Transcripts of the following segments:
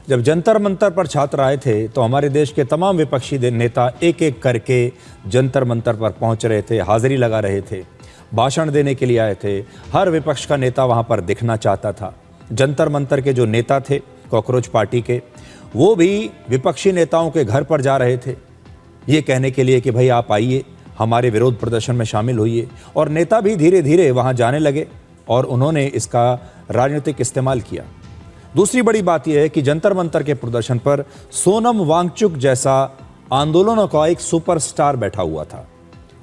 जब जंतर मंतर पर छात्र आए थे तो हमारे देश के तमाम विपक्षी नेता एक एक करके जंतर मंतर पर पहुंच रहे थे, हाजिरी लगा रहे थे, भाषण देने के लिए आए थे। हर विपक्ष का नेता वहां पर दिखना चाहता था। जंतर मंतर के जो नेता थे कॉकरोच पार्टी के, वो भी विपक्षी नेताओं के घर पर जा रहे थे ये कहने के लिए कि भाई आप आइए, हमारे विरोध प्रदर्शन में शामिल होइए। और नेता भी धीरे धीरे वहां जाने लगे और उन्होंने इसका राजनीतिक इस्तेमाल किया। दूसरी बड़ी बात यह है कि जंतर मंतर के प्रदर्शन पर सोनम वांगचुक जैसा आंदोलनों का एक सुपरस्टार बैठा हुआ था।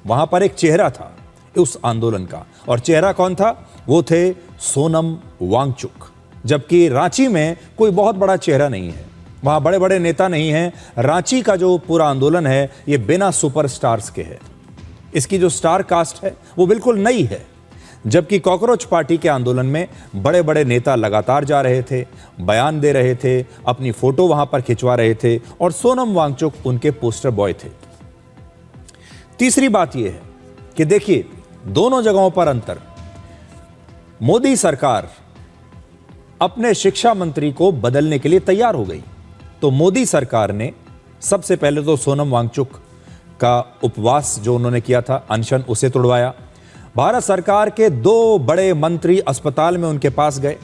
वहां पर एक चेहरा था उस आंदोलन का, और चेहरा कौन था? वो थे सोनम वांगचुक। जबकि रांची में कोई बहुत बड़ा चेहरा नहीं है, वहां बड़े बड़े नेता नहीं हैं। रांची का जो पूरा आंदोलन है ये बिना सुपरस्टार्स के है। इसकी जो स्टार कास्ट है वो बिल्कुल नई है। जबकि कॉकरोच पार्टी के आंदोलन में बड़े बड़े नेता लगातार जा रहे थे, बयान दे रहे थे, अपनी फोटो वहां पर खिंचवा रहे थे, और सोनम वांगचुक उनके पोस्टर बॉय थे। तीसरी बात यह है कि देखिए दोनों जगहों पर अंतर। मोदी सरकार अपने शिक्षा मंत्री को बदलने के लिए तैयार हो गई, तो मोदी सरकार ने सबसे पहले तो सोनम वांगचुक का उपवास जो उन्होंने किया था, अनशन, उसे तोड़वाया। भारत सरकार के 2 बड़े मंत्री अस्पताल में उनके पास गए,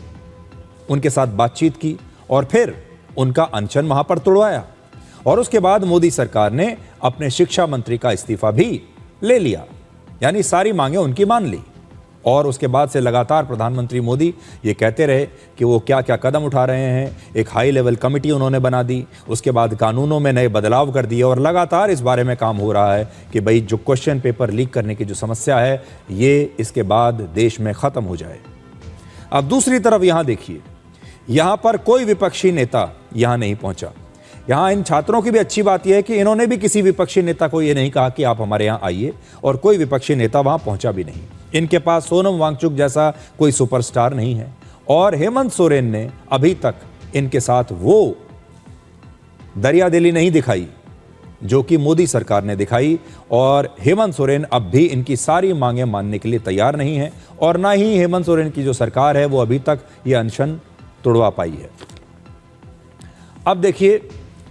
उनके साथ बातचीत की और फिर उनका अनशन वहां पर तोड़वाया। और उसके बाद मोदी सरकार ने अपने शिक्षा मंत्री का इस्तीफा भी ले लिया, यानी सारी मांगे उनकी मान ली। और उसके बाद से लगातार प्रधानमंत्री मोदी ये कहते रहे कि वो क्या क्या कदम उठा रहे हैं। एक हाई लेवल कमेटी उन्होंने बना दी, उसके बाद कानूनों में नए बदलाव कर दिए, और लगातार इस बारे में काम हो रहा है कि भाई जो क्वेश्चन पेपर लीक करने की जो समस्या है ये इसके बाद देश में ख़त्म हो जाए। अब दूसरी तरफ यहाँ देखिए, यहाँ पर कोई विपक्षी नेता यहाँ नहीं पहुँचा। यहाँ इन छात्रों की भी अच्छी बात यह है कि इन्होंने भी किसी विपक्षी नेता को ये नहीं कहा कि आप हमारे यहाँ आइए, और कोई विपक्षी नेता वहाँ पहुँचा भी नहीं। इनके पास सोनम वांगचुक जैसा कोई सुपरस्टार नहीं है, और हेमंत सोरेन ने अभी तक इनके साथ वो दरियादिली नहीं दिखाई जो कि मोदी सरकार ने दिखाई। और हेमंत सोरेन अब भी इनकी सारी मांगें मानने के लिए तैयार नहीं है, और ना ही हेमंत सोरेन की जो सरकार है वो अभी तक ये अनशन तोड़वा पाई है। अब देखिए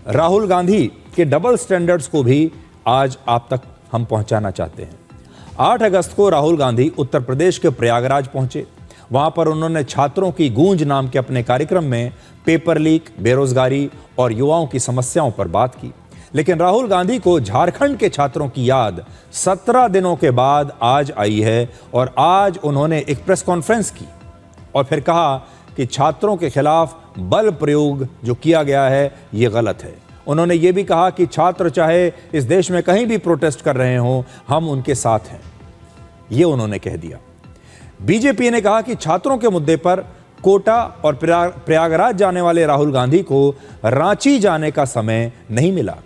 राहुल गांधी के डबल स्टैंडर्ड्स को भी आज आप तक हम पहुंचाना चाहते हैं। 8 अगस्त को राहुल गांधी उत्तर प्रदेश के प्रयागराज पहुंचे। वहां पर उन्होंने छात्रों की गूंज नाम के अपने कार्यक्रम में पेपर लीक, बेरोजगारी और युवाओं की समस्याओं पर बात की। लेकिन राहुल गांधी को झारखंड के छात्रों की याद 17 दिनों के बाद आज आई है, और आज उन्होंने एक प्रेस कॉन्फ्रेंस की और फिर कहा कि छात्रों के खिलाफ बल प्रयोग जो किया गया है ये गलत है। उन्होंने ये भी कहा कि छात्र चाहे इस देश में कहीं भी प्रोटेस्ट कर रहे हों, हम उनके साथ हैं, ये उन्होंने कह दिया। बीजेपी ने कहा कि छात्रों के मुद्दे पर कोटा और प्रयागराज जाने वाले राहुल गांधी को रांची जाने का समय नहीं मिला।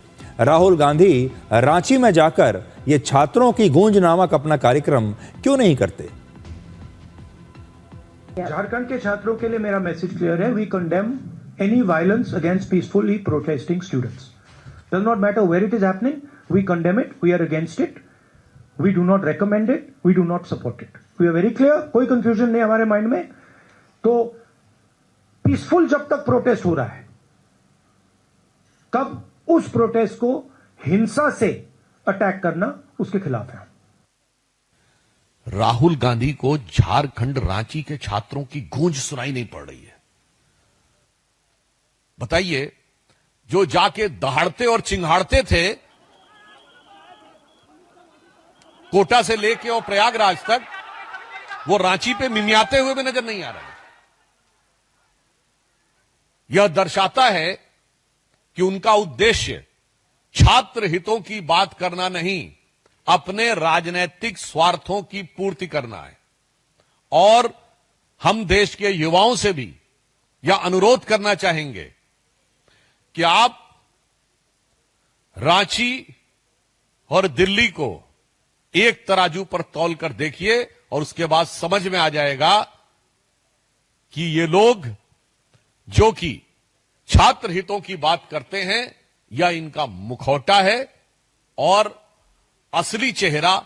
राहुल गांधी रांची में जाकर ये छात्रों की गूंज नामक अपना कार्यक्रम क्यों नहीं करते? झारखंड के छात्रों के लिए मेरा मैसेज क्लियर है। We condemn any violence against peacefully protesting students. Does not matter where it is happening, we condemn it, we are against it, we do not recommend it, we do not support it. We are very clear, कोई confusion नहीं हमारे mind में। तो peaceful जब तक protest हो रहा है, कब उस प्रोटेस्ट को हिंसा से अटैक करना उसके खिलाफ है। राहुल गांधी को झारखंड रांची के छात्रों की गूंज सुनाई नहीं पड़ रही है। बताइए, जो जाके दहाड़ते और चिंगाड़ते थे कोटा से लेके और प्रयागराज तक, वो रांची पे मिमियाते हुए भी नजर नहीं आ रहे। यह दर्शाता है कि उनका उद्देश्य छात्र हितों की बात करना नहीं, अपने राजनीतिक स्वार्थों की पूर्ति करना है। और हम देश के युवाओं से भी यह अनुरोध करना चाहेंगे कि आप रांची और दिल्ली को एक तराजू पर तौल कर देखिए, और उसके बाद समझ में आ जाएगा कि ये लोग जो कि छात्र हितों की बात करते हैं या इनका मुखौटा है, और असली चेहरा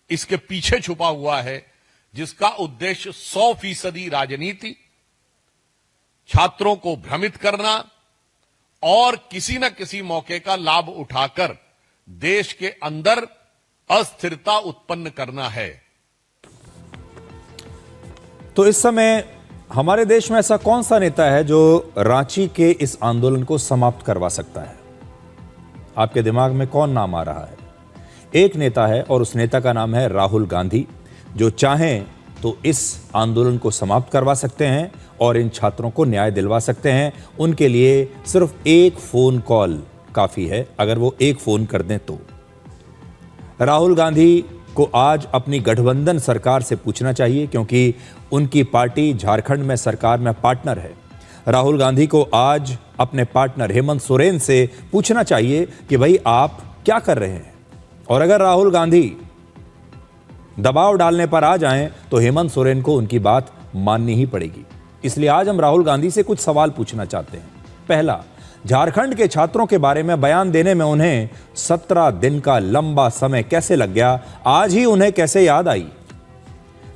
इसके पीछे छुपा हुआ है, जिसका उद्देश्य 100% राजनीति, छात्रों को भ्रमित करना, और किसी न किसी मौके का लाभ उठाकर देश के अंदर अस्थिरता उत्पन्न करना है। तो इस समय हमारे देश में ऐसा कौन सा नेता है जो रांची के इस आंदोलन को समाप्त करवा सकता है? आपके दिमाग में कौन नाम आ रहा है? एक नेता है और उस नेता का नाम है राहुल गांधी, जो चाहें तो इस आंदोलन को समाप्त करवा सकते हैं और इन छात्रों को न्याय दिलवा सकते हैं। उनके लिए सिर्फ एक फोन कॉल काफी है, अगर वो एक फोन कर दें तो। राहुल गांधी को आज अपनी गठबंधन सरकार से पूछना चाहिए, क्योंकि उनकी पार्टी झारखंड में सरकार में पार्टनर है। राहुल गांधी को आज अपने पार्टनर हेमंत सोरेन से पूछना चाहिए कि भाई आप क्या कर रहे हैं, और अगर राहुल गांधी दबाव डालने पर आ जाएं तो हेमंत सोरेन को उनकी बात माननी ही पड़ेगी। इसलिए आज हम राहुल गांधी से कुछ सवाल पूछना चाहते हैं। पहला, झारखंड के छात्रों के बारे में बयान देने में उन्हें 17 दिन का लंबा समय कैसे लग गया? आज ही उन्हें कैसे याद आई?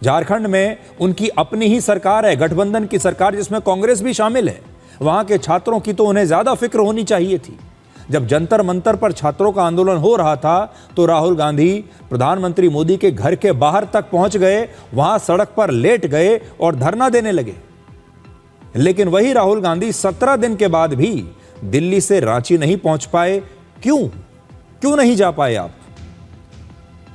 झारखंड में उनकी अपनी ही सरकार है, गठबंधन की सरकार, जिसमें कांग्रेस भी शामिल है। वहां के छात्रों की तो उन्हें ज्यादा फिक्र होनी चाहिए थी। जब जंतर मंतर पर छात्रों का आंदोलन हो रहा था तो राहुल गांधी प्रधानमंत्री मोदी के घर के बाहर तक पहुंच गए, वहां सड़क पर लेट गए और धरना देने लगे। लेकिन वही राहुल गांधी 17 दिन के बाद भी दिल्ली से रांची नहीं पहुंच पाए। क्यों नहीं जा पाए आप?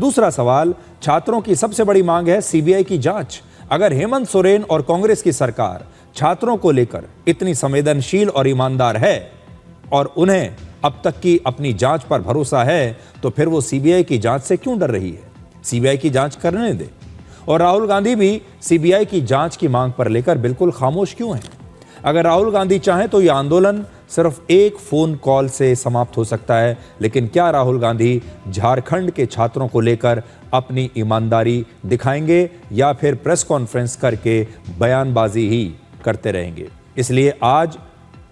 दूसरा सवाल, छात्रों की सबसे बड़ी मांग है सीबीआई की जांच। अगर हेमंत सोरेन और कांग्रेस की सरकार छात्रों को लेकर इतनी संवेदनशील और ईमानदार है और उन्हें अब तक की अपनी जांच पर भरोसा है, तो फिर वो सीबीआई की जांच से क्यों डर रही है? सीबीआई की जांच करने दे। और राहुल गांधी भी सीबीआई की जांच की मांग पर लेकर बिल्कुल खामोश क्यों हैं? अगर राहुल गांधी चाहें तो यह आंदोलन सिर्फ एक फोन कॉल से समाप्त हो सकता है। लेकिन क्या राहुल गांधी झारखंड के छात्रों को लेकर अपनी ईमानदारी दिखाएंगे या फिर प्रेस कॉन्फ्रेंस करके बयानबाजी ही करते रहेंगे? इसलिए आज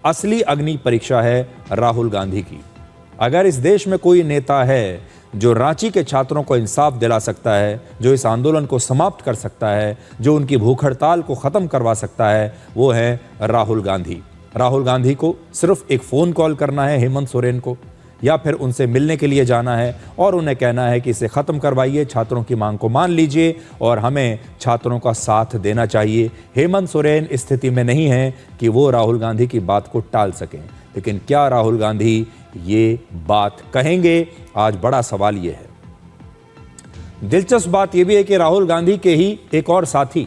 असली अग्नि परीक्षा है राहुल गांधी की। अगर इस देश में कोई नेता है जो रांची के छात्रों को इंसाफ दिला सकता है, जो इस आंदोलन को समाप्त कर सकता है, जो उनकी भूख हड़ताल को खत्म करवा सकता है, वो है राहुल गांधी। राहुल गांधी को सिर्फ एक फोन कॉल करना है हेमंत सोरेन को, या फिर उनसे मिलने के लिए जाना है और उन्हें कहना है कि इसे खत्म करवाइए, छात्रों की मांग को मान लीजिए और हमें छात्रों का साथ देना चाहिए। हेमंत सोरेन इस स्थिति में नहीं है कि वो राहुल गांधी की बात को टाल सकें। लेकिन क्या राहुल गांधी ये बात कहेंगे? आज बड़ा सवाल ये है। दिलचस्प बात यह भी है कि राहुल गांधी के ही एक और साथी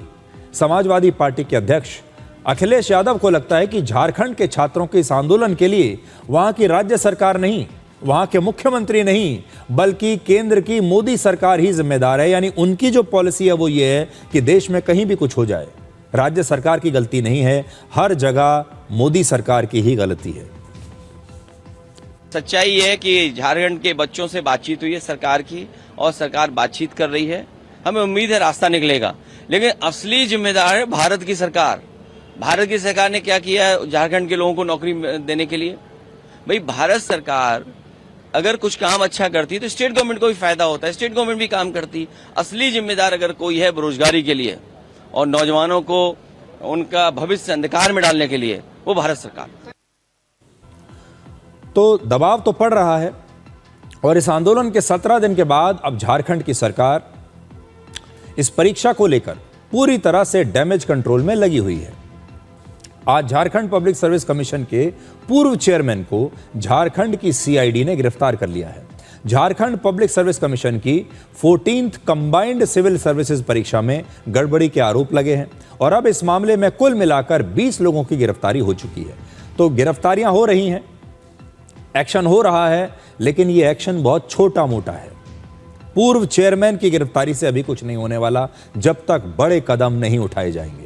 समाजवादी पार्टी के अध्यक्ष अखिलेश यादव को लगता है कि झारखंड के छात्रों के इस आंदोलन के लिए वहां की राज्य सरकार नहीं, वहां के मुख्यमंत्री नहीं, बल्कि केंद्र की मोदी सरकार ही जिम्मेदार है। यानी उनकी जो पॉलिसी है वो ये है कि देश में कहीं भी कुछ हो जाए, राज्य सरकार की गलती नहीं है, हर जगह मोदी सरकार की ही गलती है। सच्चाई है कि झारखंड के बच्चों से बातचीत हुई है सरकार की, और सरकार बातचीत कर रही है। हमें उम्मीद है रास्ता निकलेगा, लेकिन असली जिम्मेदार है भारत की सरकार। भारत की सरकार ने क्या किया है झारखंड के लोगों को नौकरी देने के लिए? भाई, भारत सरकार अगर कुछ काम अच्छा करती तो स्टेट गवर्नमेंट को भी फायदा होता है, स्टेट गवर्नमेंट भी काम करती। असली जिम्मेदार अगर कोई है बेरोजगारी के लिए और नौजवानों को उनका भविष्य अंधकार में डालने के लिए, वो भारत सरकार। तो दबाव तो पड़ रहा है और इस आंदोलन के 17 दिन के बाद अब झारखंड की सरकार इस परीक्षा को लेकर पूरी तरह से डैमेज कंट्रोल में लगी हुई है। आज झारखंड पब्लिक सर्विस कमीशन के पूर्व चेयरमैन को झारखंड की सीआईडी ने गिरफ्तार कर लिया है। झारखंड पब्लिक सर्विस कमीशन की 14th कंबाइंड सिविल सर्विसेज परीक्षा में गड़बड़ी के आरोप लगे हैं और अब इस मामले में कुल मिलाकर 20 लोगों की गिरफ्तारी हो चुकी है। तो गिरफ्तारियां हो रही हैं, एक्शन हो रहा है, लेकिन यह एक्शन बहुत छोटा मोटा है। पूर्व चेयरमैन की गिरफ्तारी से अभी कुछ नहीं होने वाला जब तक बड़े कदम नहीं उठाए जाएंगे।